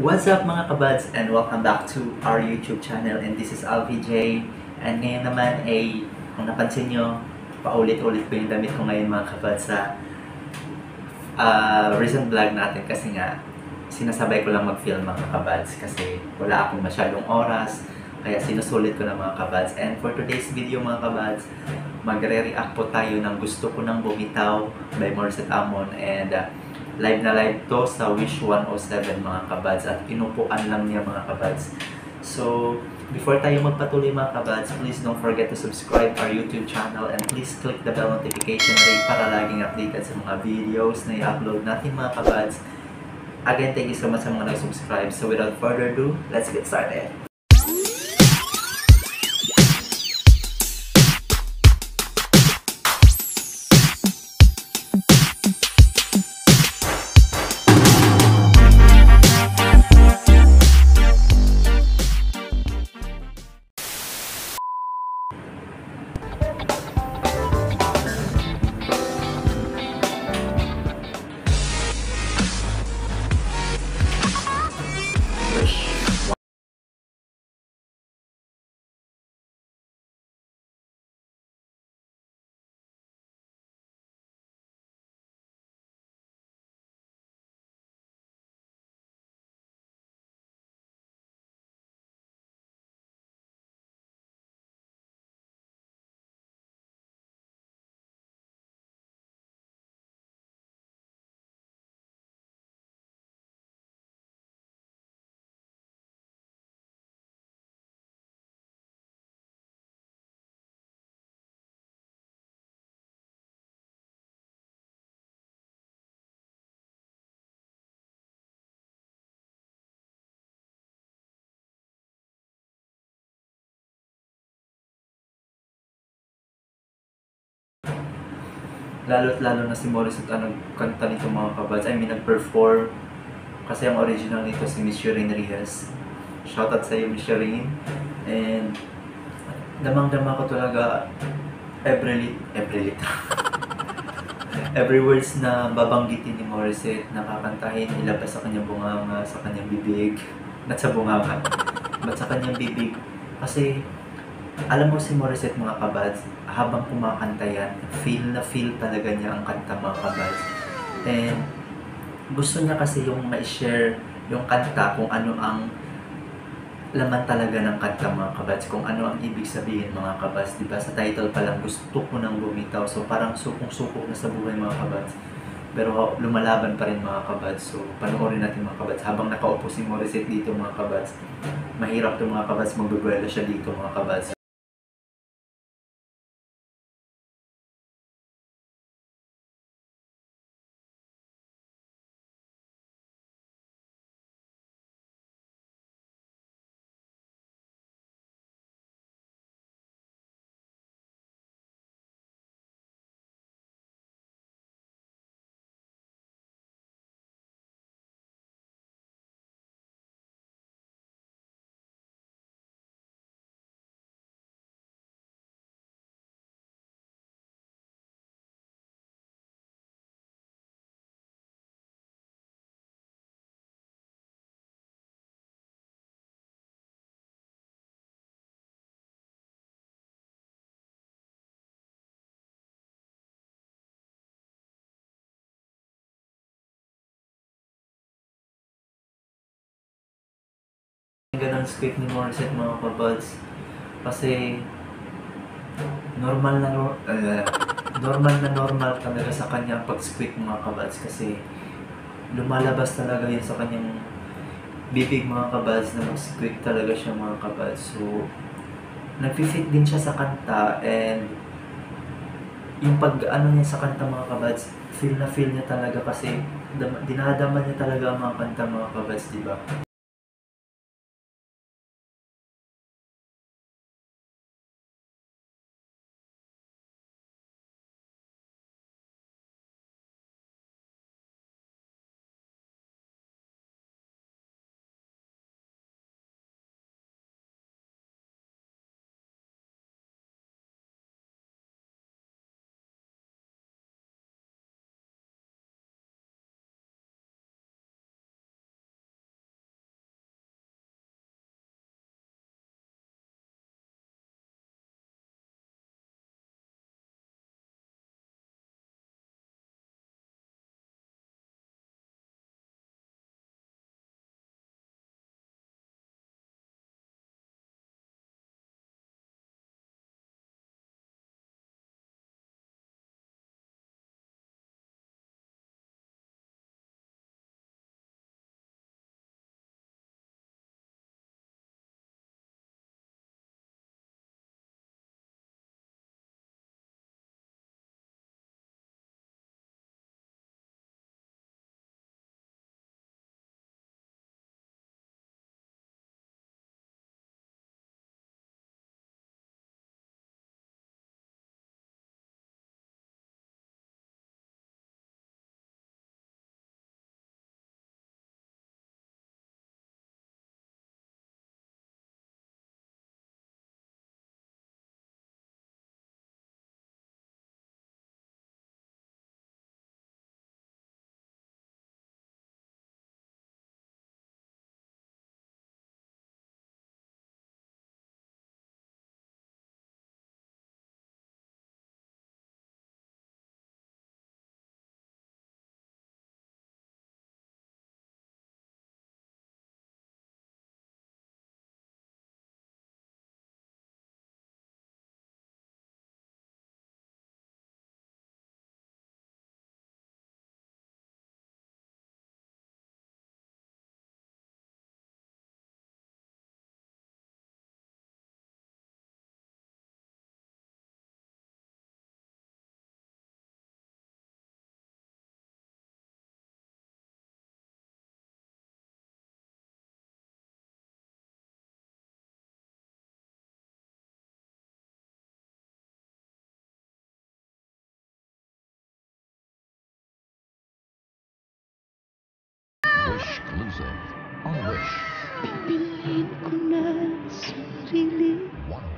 What's up mga kabads and welcome back to our YouTube channel, and this is AlVJ. And ngayon naman ay, kung napansin nyo, paulit-ulit ko yung damit ko ngayon mga kabads sa recent vlog natin, kasi nga sinasabay ko lang mag-film mga kabads kasi wala akong masyadong oras, kaya sinusulit ko na mga kabads. And for today's video mga kabads, magre-react po tayo ng Gusto Ko Nang Bumitaw by Morissette Amon, and live na live to sa Wish 107 mga kabads, at inupuan lang niya mga kabads. So, before tayo magpatuloy mga kabads, please don't forget to subscribe our YouTube channel and please click the bell notification ring para laging updated sa mga videos na i-upload natin mga kabads. Again, thank you so much sa mga nag-subscribe. So without further ado, let's get started. Lalo't lalo na si Morissette ang kanta nito mga kabads. I mean, nag-perform. Kasi ang original nito si Miss Shireen Reyes. Shoutout sa iyo, Miss Shireen. And damang-dama ko talaga every words na babanggitin ni Morissette, nakakantahin, ilabas sa kanyang bunganga, sa kanyang bibig. Not sa bunganga, but sa kanyang bibig. Kasi alam mo si Morissette mga kabads, habang kumakanta yan, feel na feel talaga niya ang kanta mga kabads. And gusto niya kasi yung ma-share yung kanta, kung ano ang laman talaga ng kanta mga kabads, kung ano ang ibig sabihin mga kabads. Diba sa title pa lang, Gusto Ko Nang Bumitaw. So parang sukong-suko na sa buhay mga kabads, pero lumalaban pa rin mga kabads. So panoorin natin mga kabads habang nakaupo si Morissette dito mga kabads. Mahirap to mga kabads, magbubuelo siya dito mga kabads. Ganang script ni Morissette mga kabads, kasi normal na normal talaga sa kanya pag-script mga kabads, kasi lumalabas talaga yun sa kanyang bibig mga kabads, na mag-script talaga siya mga kabads. So nag-fit din siya sa kanta, and yung pag-ano niya sa kanta mga kabads, feel na feel niya talaga, kasi dinadama niya talaga ang mga kanta mga kabads, diba?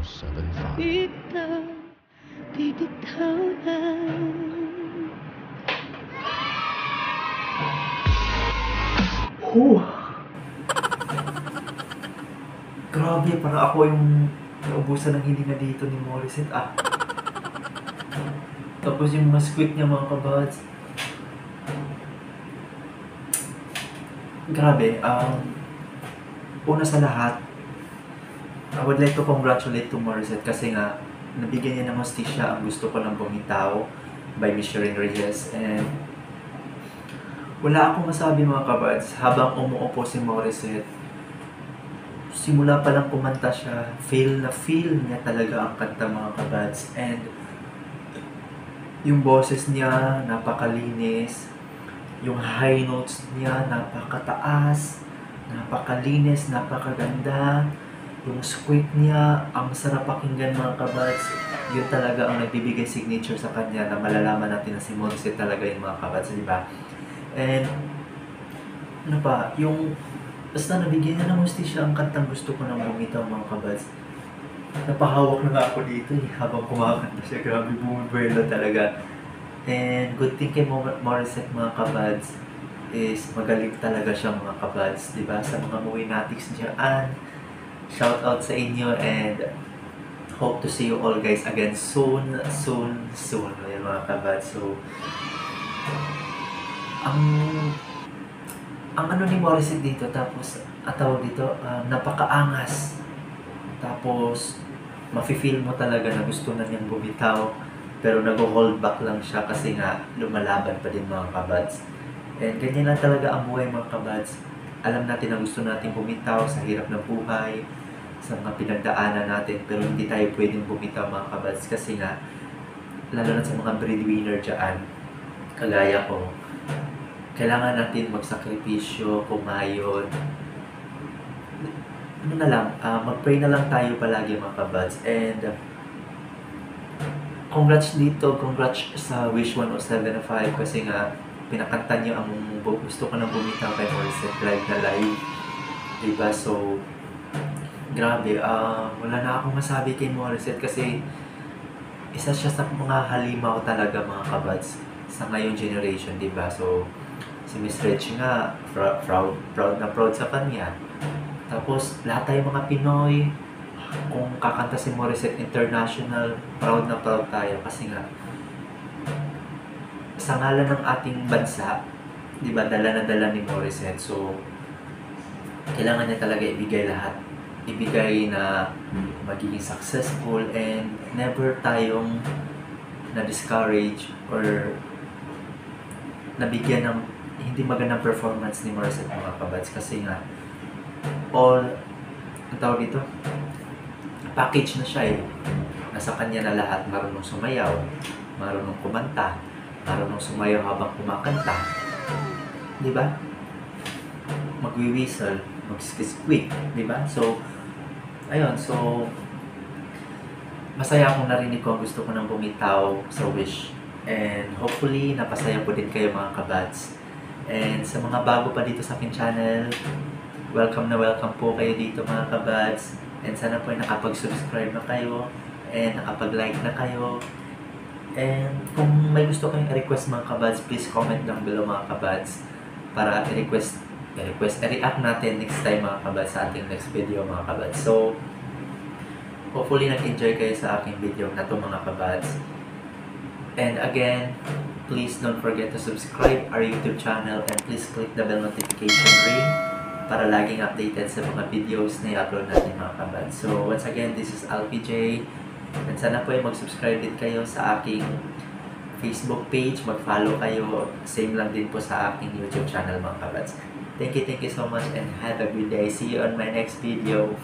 107.5. Bitaw, bibitaw na. Grabe, parang ako yung naubusan ng hininga dito ni Morissette. Tapos yung mga squeak niya mga kabads. Grabe, una sa lahat, I would like to congratulate to Morissette kasi nga nabigyan niya ng hostisya ang Gusto Ko Lang Bumitaw by Miss Shereen Reyes, and wala akong masabi mga kabads. Habang umuupo si Morissette, simula pa lang kumanta siya, feel niya talaga ang kanta mga kabads, and yung boses niya napakalinis, yung high notes niya napakataas, napakalinis, napakaganda. Yung squeak niya, ang sarap pakinggan mga kabads. Yun talaga ang nagbibigay signature sa kanya na malalaman natin na si Morissette talaga yung mga kabads, di ba? And ano pa, yung basta nabigyan niya ng hostisya ang kantang Gusto Ko Nang Bumitaw mga kabads. Napahawak na nga ako dito habang kumakanta siya. Grabe, bumubuelo talaga. And good thing kay Morissette mga kabads is magaling talaga siya mga kabads, di ba? Sa mga Movinatics dyan, shout out sa inyo, and hope to see you all guys again soon. Ayun mga kabads. So, ang ano ni Morissette dito, tapos tawag dito, napakaangas. Tapos mafe-feel mo talaga na gusto na niyang bumitaw, pero nag-hold back lang siya kasi nga lumalaban pa din mga kabads. And ganyan lang talaga ang buhay mga kabads. Alam natin na gusto natin bumitaw sa hirap ng buhay, sa mga pinagdaanan natin, pero hindi tayo pwedeng bumitaw mga kabads kasi nga, lalo na sa mga breadwinner dyan, kagaya ko, kailangan natin magsakripisyo, kumayod. Ano na lang, mag-pray na lang tayo palagi mga kabads. And congrats sa Wish 107.5 kasi nga pinakanta niyo ang Gusto Ko Nang Bumitaw kay Morissette live na live. Diba? So, grabe, wala na akong masabi kay Morissette kasi isa siya sa mga halimaw talaga mga kabads sa ngayong generation, diba? So, si Miss Rich nga, proud na proud sa kanya. Tapos, lahat tayo mga Pinoy, kung kakanta si Morissette International, proud na proud tayo kasi nga, sa ngalan ng ating bansa, di ba, dala na dala ni Morissette. So, kailangan niya talaga ibigay lahat. Ibigay na magiging successful, and never tayong na-discourage or nabigyan ng hindi magandang performance ni Morissette mga kabads kasi nga ang tawag dito, package na siya nasa kanya na lahat. Marunong sumayaw, marunong kumanta, marunong sumayaw habang kumakanta, di ba? Magwi-whistle, mag-squeak, di ba? So, ayun, so masaya akong narinig ko ang Gusto Ko Nang Bumitaw sa Wish, and hopefully napasaya po din kayo mga kabads. And sa mga bago pa dito sa akin channel, welcome po kayo dito mga kabads, and sana po ay nakapag-subscribe na kayo and nakapag-like na kayo. And kung may gusto kayong i-request mga kabads, please comment down below mga kabads para i-react natin next time mga kabads sa ating next video mga kabads. So, hopefully nag-enjoy kayo sa aking video na to mga kabads. And again, please don't forget to subscribe our YouTube channel, and please click the bell notification ring para laging updated sa mga videos na i-upload natin mga kabads. So once again, this is Alfie J, and sana po ay mag-subscribe din kayo sa aking Facebook page, mag-follow kayo, same lang din po sa aking YouTube channel mga kabads. Thank you so much, and have a good day. See you on my next video.